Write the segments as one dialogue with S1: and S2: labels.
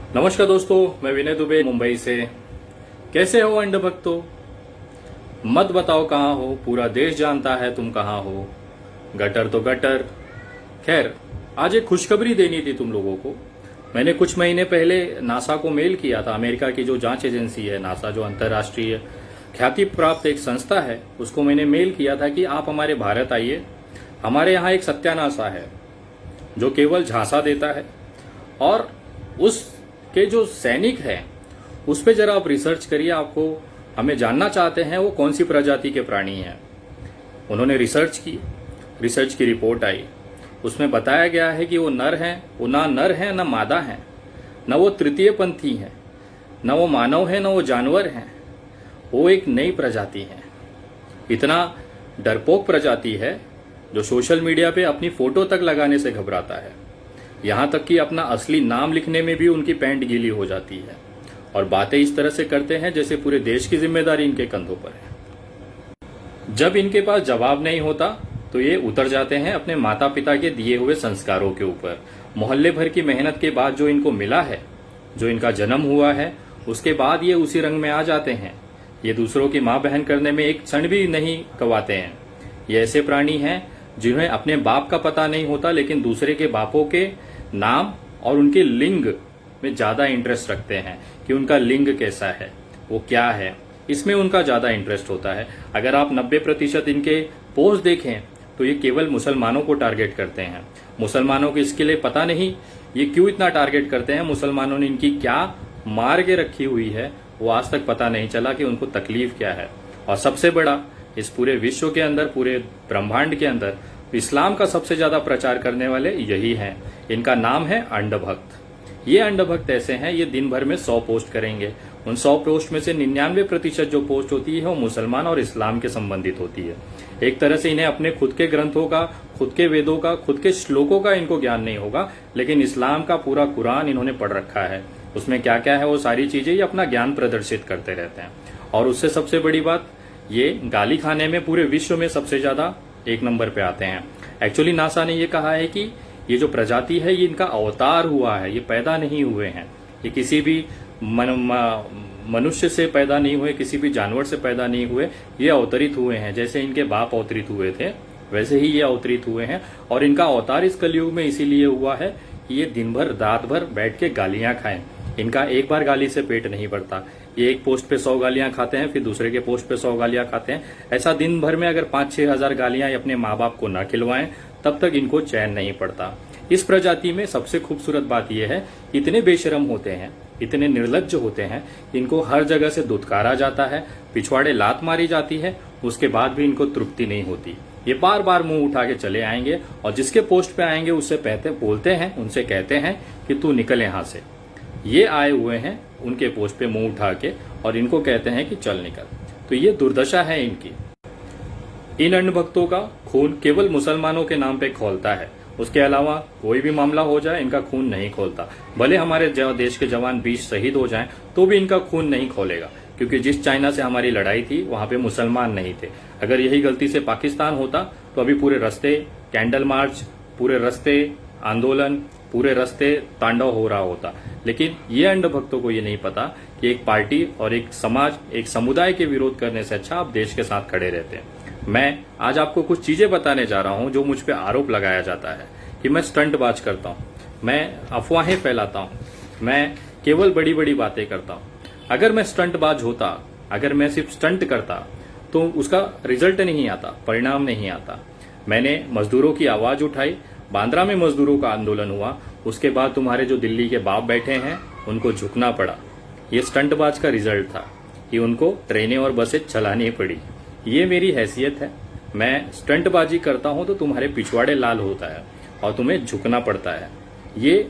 S1: नमस्कार दोस्तों, मैं विनय दुबे मुंबई से। कैसे हो अंड भक्तों? मत बताओ कहाँ हो, पूरा देश जानता है तुम कहाँ हो। गटर तो गटर। खैर, आज एक खुशखबरी देनी थी तुम लोगों को। मैंने कुछ महीने पहले नासा को मेल किया था। अमेरिका की जो जांच एजेंसी है नासा, जो अंतर्राष्ट्रीय ख्याति प्राप्त एक संस्था है, उसको मैंने मेल किया था कि आप हमारे भारत आइए। हमारे यहाँ एक सत्यानाशा है जो केवल झांसा देता है, और उसके जो सैनिक हैं उस पे जरा आप रिसर्च करिए। आपको हमें जानना चाहते हैं वो कौन सी प्रजाति के प्राणी हैं। उन्होंने रिसर्च की रिपोर्ट आई। उसमें बताया गया है कि वो नर हैं, वो ना नर हैं ना मादा हैं, न वो तृतीय पंथी हैं, न वो मानव है, न वो जानवर हैं। वो एक नई प्रजाति है। इतना डरपोक प्रजाति है जो सोशल मीडिया पे अपनी फोटो तक लगाने से घबराता है। यहां तक कि अपना असली नाम लिखने में भी उनकी पैंट गीली हो जाती है, और बातें इस तरह से करते हैं जैसे पूरे देश की जिम्मेदारी इनके कंधों पर है। जब इनके पास जवाब नहीं होता तो ये उतर जाते हैं अपने माता पिता के दिए हुए संस्कारों के ऊपर। मोहल्ले भर की मेहनत के बाद जो इनको मिला है, जो इनका जन्म हुआ है, उसके बाद ये उसी रंग में आ जाते हैं। ये दूसरों की मां बहन करने में एक क्षण भी नहीं गंवाते हैं। ये ऐसे प्राणी हैं जिन्हें अपने बाप का पता नहीं होता, लेकिन दूसरे के बापों के नाम और उनके लिंग में ज्यादा इंटरेस्ट रखते हैं कि उनका लिंग कैसा है, वो क्या है, इसमें उनका ज्यादा इंटरेस्ट होता है। अगर आप 90% इनके पोस्ट देखें तो ये केवल मुसलमानों को टारगेट करते हैं। मुसलमानों को इसके लिए पता नहीं ये क्यों इतना टारगेट करते हैं। मुसलमानों ने इनकी क्या मार के रखी हुई है वो आज तक पता नहीं चला कि उनको तकलीफ क्या है। और सबसे बड़ा, इस पूरे विश्व के अंदर, पूरे ब्रह्मांड के अंदर इस्लाम का सबसे ज्यादा प्रचार करने वाले यही हैं। इनका नाम है अंडभक्त। ये अंडभक्त ऐसे हैं, ये दिन भर में 100 पोस्ट करेंगे। उन 100 पोस्ट में से 99% जो पोस्ट होती है वो मुसलमान और इस्लाम के संबंधित होती है। एक तरह से इन्हें अपने खुद के ग्रंथों का, खुद के वेदों का, खुद के श्लोकों का इनको ज्ञान नहीं होगा, लेकिन इस्लाम का पूरा कुरान इन्होंने पढ़ रखा है। उसमें क्या क्या है वो सारी चीजें ये अपना ज्ञान प्रदर्शित करते रहते हैं। और उससे सबसे बड़ी बात, ये गाली खाने में पूरे विश्व में सबसे ज्यादा 1 नंबर पे आते हैं। एक्चुअली नासा ने ये कहा है कि ये जो प्रजाति है ये इनका अवतार हुआ है, ये पैदा नहीं हुए हैं। ये किसी भी मनुष्य से पैदा नहीं हुए, किसी भी जानवर से पैदा नहीं हुए, ये अवतरित हुए हैं। जैसे इनके बाप अवतरित हुए थे वैसे ही ये अवतरित हुए हैं। और इनका अवतार इस कलयुग में इसीलिए हुआ है कि ये दिन भर रात भर बैठ के गालियां खाएं। इनका एक बार गाली से पेट नहीं भरता। ये एक पोस्ट पे 100 गालियां खाते हैं, फिर दूसरे के पोस्ट पे 100 गालियां खाते हैं। ऐसा दिन भर में अगर 5-6 हजार गालियां अपने माँ बाप को न खिलवाएं तब तक इनको चैन नहीं पड़ता। इस प्रजाति में सबसे खूबसूरत बात यह है, इतने बेशरम होते हैं, इतने निर्लज्ज होते हैं, इनको हर जगह से दुत्कारा जाता है, पिछवाड़े लात मारी जाती है, उसके बाद भी इनको तृप्ति नहीं होती। ये बार बार मुंह उठा के चले आएंगे, और जिसके पोस्ट पे आएंगे उससे बोलते हैं, उनसे कहते हैं कि तू निकल यहां से। ये आए हुए हैं उनके पोस्ट पे मुंह उठा के, और इनको कहते हैं कि चल निकल। तो ये दुर्दशा है इनकी। इन अंडभक्तों का खून केवल मुसलमानों के नाम पे खौलता है, उसके अलावा कोई भी मामला हो जाए इनका खून नहीं खोलता। भले हमारे देश के जवान 20 शहीद हो जाएं तो भी इनका खून नहीं खोलेगा, क्योंकि जिस चाइना से हमारी लड़ाई थी वहां पे मुसलमान नहीं थे। अगर यही गलती से पाकिस्तान होता तो अभी पूरे रास्ते कैंडल मार्च, पूरे रास्ते आंदोलन, पूरे रास्ते तांडव हो रहा होता। लेकिन ये अंडभक्तों को ये नहीं पता कि एक पार्टी और एक समाज, एक समुदाय के विरोध करने से अच्छा आप देश के साथ खड़े रहते हैं। मैं आज आपको कुछ चीजें बताने जा रहा हूं जो मुझ पे आरोप लगाया जाता है कि मैं स्टंटबाज करता हूं, मैं अफवाहें फैलाता हूं, मैं केवल बड़ी बड़ी बातें करता हूं। अगर मैं स्टंटबाज होता, अगर मैं सिर्फ स्टंट करता तो उसका रिजल्ट नहीं आता, परिणाम नहीं आता। मैंने मजदूरों की आवाज उठाई, बांद्रा में मजदूरों का आंदोलन हुआ, उसके बाद तुम्हारे जो दिल्ली के बाप बैठे हैं उनको झुकना पड़ा। ये स्टंटबाज का रिजल्ट था कि उनको ट्रेनें और बसें चलानी पड़ी। ये मेरी हैसियत है। मैं स्टंटबाजी करता हूं तो तुम्हारे पिछवाड़े लाल होता है और तुम्हें झुकना पड़ता है। ये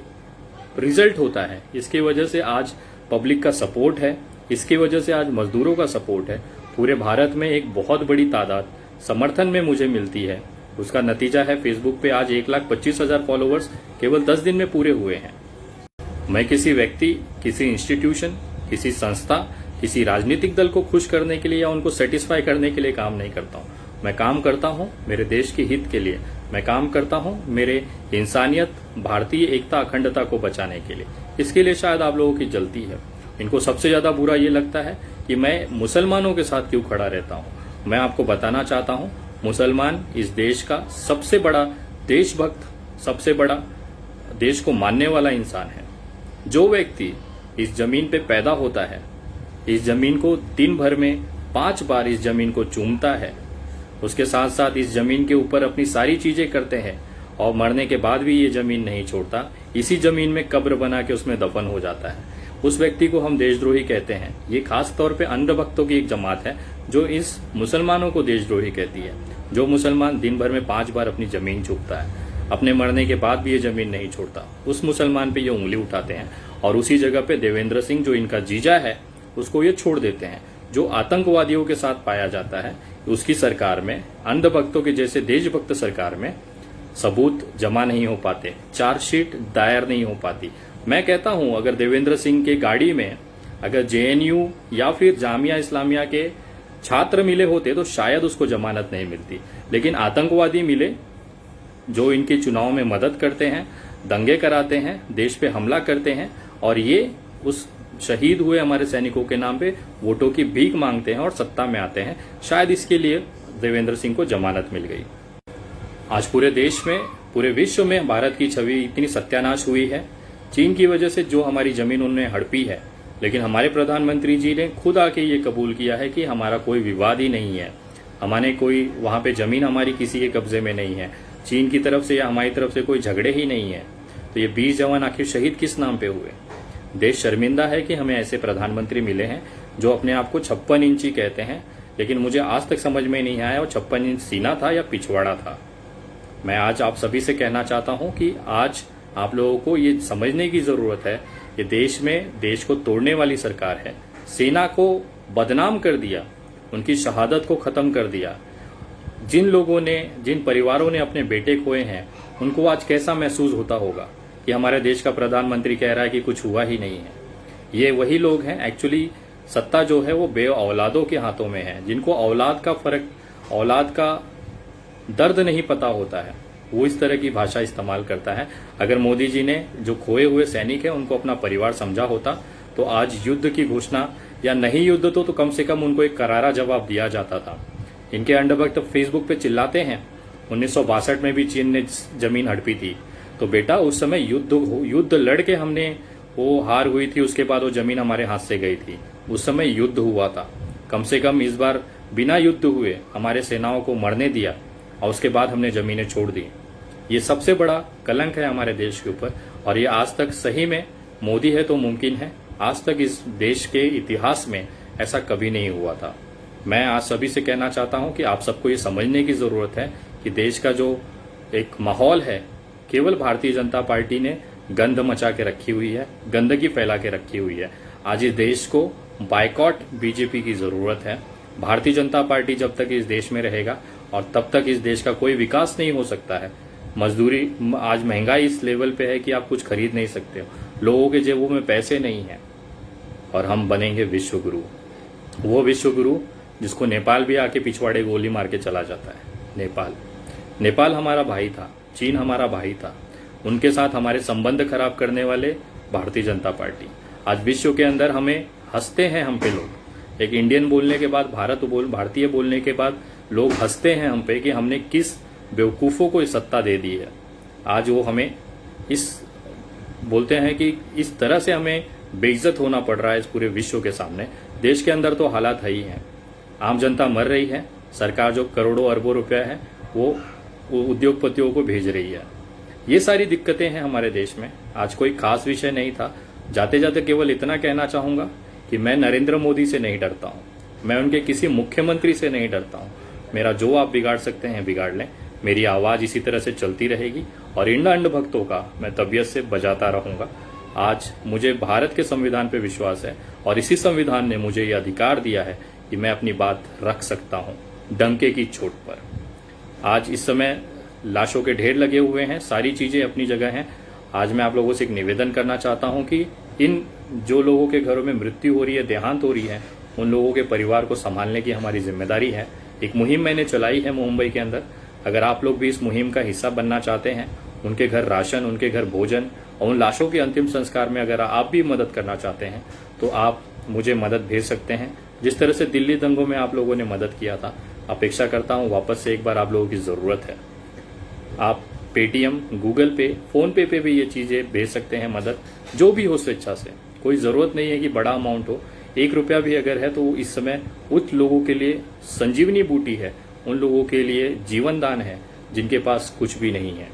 S1: रिजल्ट होता है। इसकी वजह से आज पब्लिक का सपोर्ट है, इसकी वजह से आज मजदूरों का सपोर्ट है। पूरे भारत में एक बहुत बड़ी तादाद समर्थन में मुझे मिलती है। उसका नतीजा है फेसबुक पे आज 1,25,000 फॉलोअर्स केवल 10 दिन में पूरे हुए हैं। मैं किसी व्यक्ति, किसी इंस्टीट्यूशन, किसी संस्था, किसी राजनीतिक दल को खुश करने के लिए या उनको सेटिस्फाई करने के लिए काम नहीं करता हूं। मैं काम करता हूं मेरे देश के हित के लिए। मैं काम करता हूं मेरे इंसानियत, भारतीय एकता, अखंडता को बचाने के लिए। इसके लिए शायद आप लोगों की जलती है। इनको सबसे ज्यादा बुरा ये लगता है कि मैं मुसलमानों के साथ क्यों खड़ा रहता हूं। मैं आपको बताना चाहता हूं, मुसलमान इस देश का सबसे बड़ा देशभक्त, सबसे बड़ा देश को मानने वाला इंसान है। जो व्यक्ति इस जमीन पे पैदा होता है, इस जमीन को दिन भर में 5 बार इस जमीन को चूमता है, उसके साथ साथ इस जमीन के ऊपर अपनी सारी चीजें करते हैं और मरने के बाद भी ये जमीन नहीं छोड़ता, इसी जमीन में कब्र बना के उसमें दफन हो जाता है, उस व्यक्ति को हम देशद्रोही कहते हैं। ये खास तौर पे अंधभक्तों की एक जमात है जो इस मुसलमानों को देशद्रोही कहती है। जो मुसलमान दिन भर में 5 बार अपनी जमीन चूमता है, अपने मरने के बाद भी ये जमीन नहीं छोड़ता, उस मुसलमान पे ये उंगली उठाते हैं और उसी जगह पे देवेंद्र सिंह जो इनका जीजा है उसको ये छोड़ देते हैं। जो आतंकवादियों के साथ पाया जाता है, उसकी सरकार में, अंधभक्तों के जैसे देशभक्त सरकार में सबूत जमा नहीं हो पाते, चार्जशीट दायर नहीं हो पाती। मैं कहता हूं अगर देवेंद्र सिंह के गाड़ी में अगर जेएनयू या फिर जामिया इस्लामिया के छात्र मिले होते तो शायद उसको जमानत नहीं मिलती, लेकिन आतंकवादी मिले जो इनके चुनाव में मदद करते हैं, दंगे कराते हैं, देश पे हमला करते हैं और ये उस शहीद हुए हमारे सैनिकों के नाम पे वोटों की भीख मांगते हैं और सत्ता में आते हैं। शायद इसके लिए देवेंद्र सिंह को जमानत मिल गई। आज पूरे देश में, पूरे विश्व में भारत की छवि इतनी सत्यानाश हुई है चीन की वजह से, जो हमारी जमीन उन्होंने हड़पी है। लेकिन हमारे प्रधानमंत्री जी ने खुद आके ये कबूल किया है कि हमारा कोई विवाद ही नहीं है, हमारे कोई वहां पे जमीन हमारी किसी के कब्जे में नहीं है, चीन की तरफ से या हमारी तरफ से कोई झगड़े ही नहीं है। तो ये 20 जवान आखिर शहीद किस नाम पे हुए। देश शर्मिंदा है कि हमें ऐसे प्रधानमंत्री मिले हैं जो अपने आप को 56 इंची कहते हैं, लेकिन मुझे आज तक समझ में नहीं आया वो 56 इंच सीना था या पिछवाड़ा था। मैं आज आप सभी से कहना चाहता हूं कि आज आप लोगों को ये समझने की जरूरत है कि देश में देश को तोड़ने वाली सरकार है। सेना को बदनाम कर दिया, उनकी शहादत को खत्म कर दिया। जिन लोगों ने, जिन परिवारों ने अपने बेटे खोए हैं, उनको आज कैसा महसूस होता होगा कि हमारे देश का प्रधानमंत्री कह रहा है कि कुछ हुआ ही नहीं है। ये वही लोग हैं, एक्चुअली सत्ता जो है वो बे औलादों के हाथों में है, जिनको औलाद का फर्क, औलाद का दर्द नहीं पता होता है, वो इस तरह की भाषा इस्तेमाल करता है। अगर मोदी जी ने जो खोए हुए सैनिक है उनको अपना परिवार समझा होता तो आज युद्ध की घोषणा, या नहीं युद्ध तो कम से कम उनको एक करारा जवाब दिया जाता था। इनके अंडरभक्त फेसबुक पे चिल्लाते हैं 1962 में भी चीन ने जमीन हड़पी थी, तो बेटा उस समय युद्ध लड़ के हमने, वो हार हुई थी, उसके बाद वो जमीन हमारे हाथ से गई थी, उस समय युद्ध हुआ था। कम से कम इस बार बिना युद्ध हुए हमारे सेनाओं को मरने दिया और उसके बाद हमने जमीनें छोड़ दी। ये सबसे बड़ा कलंक है हमारे देश के ऊपर, और ये आज तक सही में मोदी है तो मुमकिन है, आज तक इस देश के इतिहास में ऐसा कभी नहीं हुआ था। मैं आज सभी से कहना चाहता हूं कि आप सबको ये समझने की जरूरत है कि देश का जो एक माहौल है, केवल भारतीय जनता पार्टी ने गंद मचा के रखी हुई है, गंदगी फैला के रखी हुई है। आज इस देश को बायकॉट बीजेपी की जरूरत है। भारतीय जनता पार्टी जब तक इस देश में रहेगा और तब तक इस देश का कोई विकास नहीं हो सकता है। मजदूरी, आज महंगाई इस लेवल पे है कि आप कुछ खरीद नहीं सकते हो, लोगों के जेबों में पैसे नहीं है, और हम बनेंगे विश्व गुरु। वो विश्व गुरु जिसको नेपाल भी आके पिछवाड़े गोली मार के चला जाता है। नेपाल हमारा भाई था, चीन हमारा भाई था, उनके साथ हमारे संबंध खराब करने वाले भारतीय जनता पार्टी। आज विश्व के अंदर हमें हंसते हैं हम पे लोग, एक इंडियन बोलने के बाद, भारतीय बोलने के बाद लोग हंसते हैं हम पे कि हमने किस बेवकूफों को सत्ता दे दी है। आज वो हमें इस बोलते हैं कि इस तरह से हमें बेइज्जत होना पड़ रहा है इस पूरे विश्व के सामने। देश के अंदर तो हालात है ही हैं, आम जनता मर रही है, सरकार जो करोड़ों अरबों रुपया है वो उद्योगपतियों को भेज रही है। ये सारी दिक्कतें हैं हमारे देश में। आज कोई खास विषय नहीं था। जाते जाते केवल इतना कहना चाहूंगा कि मैं नरेंद्र मोदी से नहीं डरता हूं, मैं उनके किसी मुख्यमंत्री से नहीं डरता हूं। मेरा जो आप बिगाड़ सकते हैं बिगाड़ लें, मेरी आवाज इसी तरह से चलती रहेगी और इन अंधभक्तों का मैं तबीयत से बजाता रहूंगा। आज मुझे भारत के संविधान पे विश्वास है और इसी संविधान ने मुझे ये अधिकार दिया है कि मैं अपनी बात रख सकता हूं डंके की चोट पर। आज इस समय लाशों के ढेर लगे हुए हैं, सारी चीजें अपनी जगह हैं। आज मैं आप लोगों से एक निवेदन करना चाहता हूं कि इन जो लोगों के घरों में मृत्यु हो रही है, देहांत हो रही है, उन लोगों के परिवार को संभालने की हमारी जिम्मेदारी है। एक मुहिम मैंने चलाई है मुंबई के अंदर। अगर आप लोग भी इस मुहिम का हिस्सा बनना चाहते हैं, उनके घर राशन, उनके घर भोजन, और उन लाशों के अंतिम संस्कार में अगर आप भी मदद करना चाहते हैं तो आप मुझे मदद भेज सकते हैं। जिस तरह से दिल्ली दंगों में आप लोगों ने मदद किया था, अपेक्षा करता हूं वापस से एक बार आप लोगों की जरूरत है। आप पेटीएम, गूगल पे, फोन पे पे भी ये चीजें भेज सकते हैं मदद, जो भी हो स्वेच्छा से। कोई जरूरत नहीं है कि बड़ा अमाउंट हो, 1 रुपया भी अगर है तो इस समय उन लोगों के लिए संजीवनी बूटी है, उन लोगों के लिए जीवन दान है जिनके पास कुछ भी नहीं है।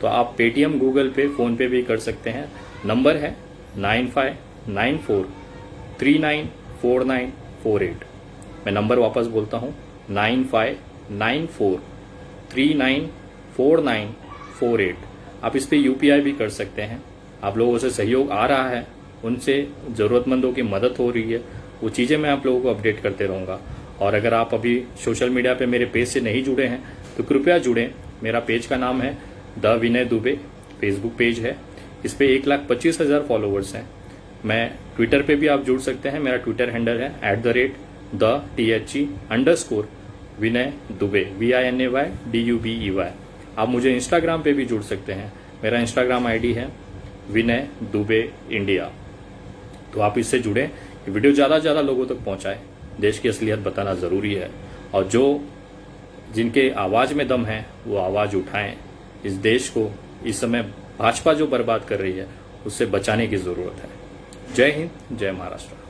S1: तो आप पेटीएम, गूगल पे, फोन पे भी कर सकते हैं। नंबर है 9594394948। मैं नंबर वापस बोलता हूं 9594394948। आप इस पे यूपीआई भी कर सकते हैं। आप लोगों से सहयोग आ रहा है, उनसे जरूरतमंदों की मदद हो रही है, वो चीजें मैं आप लोगों को अपडेट करते रहूंगा। और अगर आप अभी सोशल मीडिया पे मेरे पेज से नहीं जुड़े हैं तो कृपया जुड़ें। मेरा पेज का नाम है the Vinay Dubey, Facebook page है। इस पे 1,25,000 फॉलोवर्स हैं। मैं ट्विटर पे भी आप जुड़ सकते हैं। मेरा ट्विटर हैंडल है @THE_विनय दुबे, VINAYDUBEY। आप मुझे इंस्टाग्राम पे भी जुड़ सकते हैं। मेरा इंस्टाग्राम आईडी है विनय दुबे इंडिया। तो आप इससे जुड़े, ये वीडियो ज्यादा से ज्यादा लोगों तक पहुंचाए। देश की असलियत बताना जरूरी है, और जो जिनके आवाज में दम है वो आवाज उठाएं। इस देश को इस समय भाजपा जो बर्बाद कर रही है उससे बचाने की जरूरत है। जय हिंद, जय महाराष्ट्र।